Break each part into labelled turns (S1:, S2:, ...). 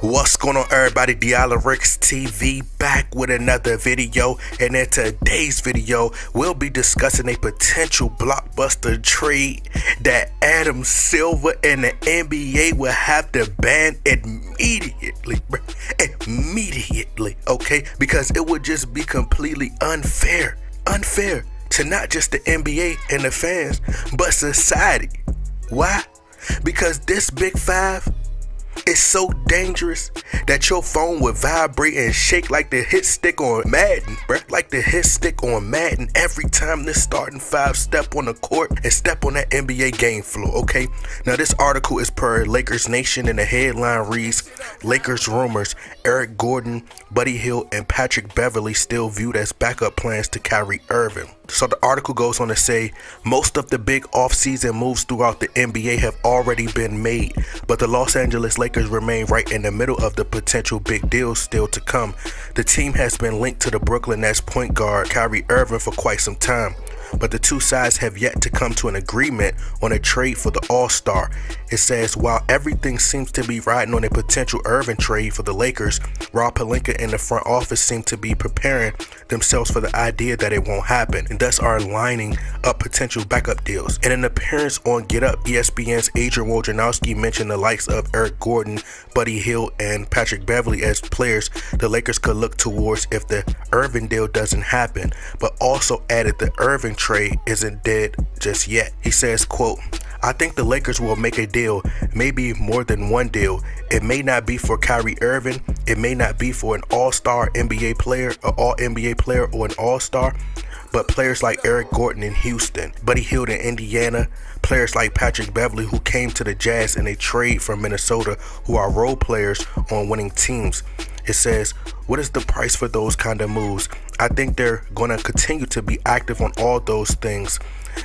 S1: What's going on, everybody? Dialerix TV back with another video, and in today's video we'll be discussing a potential blockbuster trade that Adam Silver and the NBA will have to ban immediately, okay? Because it would just be completely unfair to not just the NBA and the fans, but society. Why? Because this Big Five is so dangerous that your phone would vibrate and shake like the hit stick on Madden, bruh. Like the hit stick on Madden every time this starting five step on the court and step on that NBA game floor, okay? Now this article is per Lakers Nation, and the headline reads, Lakers rumors, Eric Gordon, Buddy Hield, and Patrick Beverley still viewed as backup plans to Kyrie Irving. So the article goes on to say, most of the big offseason moves throughout the NBA have already been made, but the Los Angeles Lakers remain right in the middle of the potential big deals still to come. The team has been linked to the Brooklyn Nets point guard Kyrie Irving for quite some time, but the two sides have yet to come to an agreement on a trade for the All-Star. It says, while everything seems to be riding on a potential Irving trade for the Lakers, Rob Pelinka and the front office seem to be preparing themselves for the idea that it won't happen, and thus are lining up potential backup deals. In an appearance on Get Up, ESPN's Adrian Wojnarowski mentioned the likes of Eric Gordon, Buddy Hield, and Patrick Beverley as players the Lakers could look towards if the Irving deal doesn't happen, but also added the Irving trade isn't dead just yet. He says, quote, I think the Lakers will make a deal, maybe more than one deal. It may not be for Kyrie Irving, it may not be for an all-star NBA player, an all-NBA player, or an all-star, but players like Eric Gordon in Houston, Buddy Hield in Indiana, players like Patrick Beverley who came to the Jazz in a trade from Minnesota, who are role players on winning teams. It says, what is the price for those kind of moves? I think they're going to continue to be active on all those things.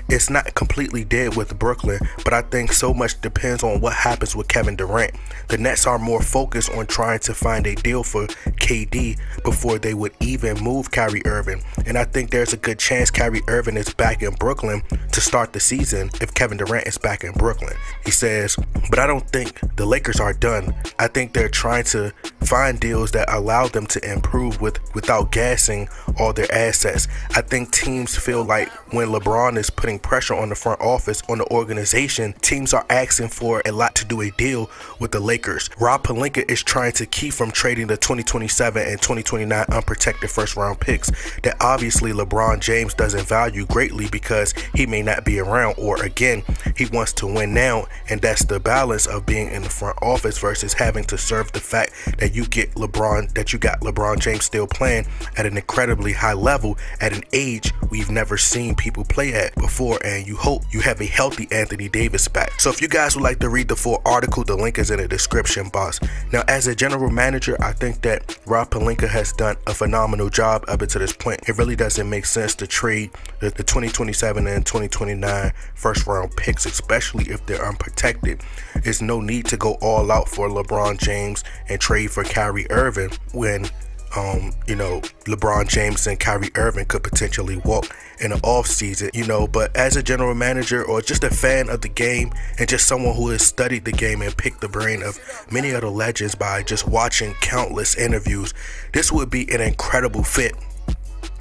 S1: It's not completely dead with Brooklyn, but I think so much depends on what happens with Kevin Durant. The Nets are more focused on trying to find a deal for KD before they would even move Kyrie Irving, and I think there's a good chance Kyrie Irving is back in Brooklyn to start the season if Kevin Durant is back in Brooklyn. He says, but I don't think the Lakers are done. I think they're trying to find deals that allow them to improve without gassing all their assets. I think teams feel like when LeBron is putting pressure on the front office, on the organization, teams are asking for a lot to do a deal with the Lakers. Rob Pelinka is trying to keep from trading the 2027 and 2029 unprotected first round picks that obviously LeBron James doesn't value greatly because he may not be around, or again, he wants to win now, and that's the balance of being in the front office versus having to serve the fact that you got LeBron James still playing at an incredibly high level at an age we've never seen people play at before, and you hope you have a healthy Anthony Davis back. So if you guys would like to read the full article, the link is in the description box. Now, as a general manager, I think that Rob Pelinka has done a phenomenal job up until this point. It really doesn't make sense to trade the 2027 and 2029 first round picks, especially if they're unprotected. There's no need to go all out for LeBron James and trade for Kyrie Irving when LeBron James and Kyrie Irving could potentially walk in the off season, but as a general manager or just a fan of the game and just someone who has studied the game and picked the brain of many of the legends by just watching countless interviews, this would be an incredible fit.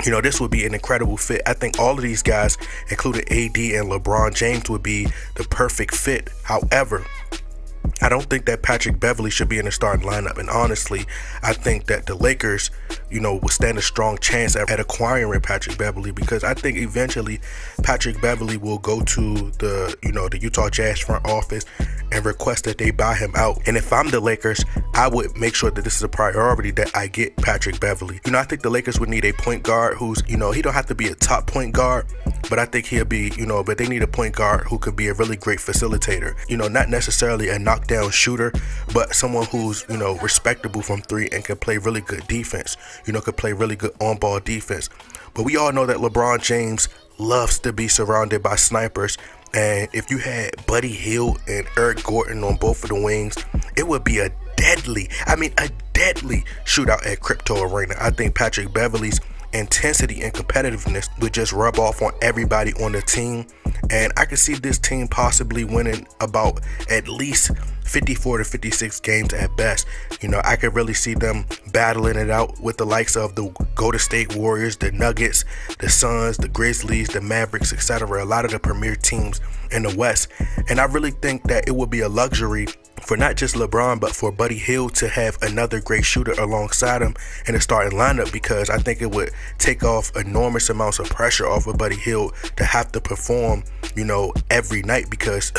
S1: This would be an incredible fit. I think all of these guys, including AD and LeBron James, would be the perfect fit. However, I don't think that Patrick Beverley should be in the starting lineup, and honestly, I think that the Lakers, will stand a strong chance at acquiring Patrick Beverley, because I think eventually Patrick Beverley will go to the Utah Jazz front office and request that they buy him out. And if I'm the Lakers, I would make sure that this is a priority, that I get Patrick Beverley. I think the Lakers would need a point guard who's, he don't have to be a top point guard, but I think he'll be, but they need a point guard who could be a really great facilitator. Not necessarily a knockdown shooter, but someone who's, respectable from three and can play really good defense, could play really good on-ball defense. But we all know that LeBron James loves to be surrounded by snipers, and if you had Buddy Hield and Eric Gordon on both of the wings, it would be a deadly shootout at Crypto Arena. I think Patrick Beverley's intensity and competitiveness would just rub off on everybody on the team. And I could see this team possibly winning about at least 54 to 56 games at best. You know, I could really see them battling it out with the likes of the Golden State Warriors, the Nuggets, the Suns, the Grizzlies, the Mavericks, etc. A lot of the premier teams in the West. And I really think that it would be a luxury for not just LeBron, but for Buddy Hield to have another great shooter alongside him in the starting lineup, because I think it would take off enormous amounts of pressure off of Buddy Hield to have to perform, you know, every night. Because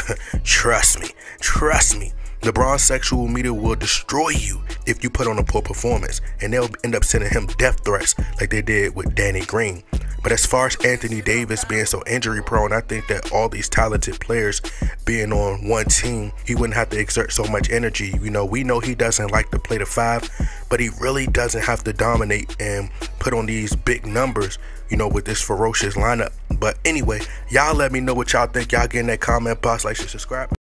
S1: trust me, LeBron's sexual media will destroy you if you put on a poor performance, and they'll end up sending him death threats like they did with Danny Green. But as far as Anthony Davis being so injury prone, I think that all these talented players being on one team, he wouldn't have to exert so much energy. You know, we know he doesn't like to play the 5, but he really doesn't have to dominate and put on these big numbers, you know, with this ferocious lineup. But anyway, y'all let me know what y'all think. Y'all get in that comment box, like, share, subscribe.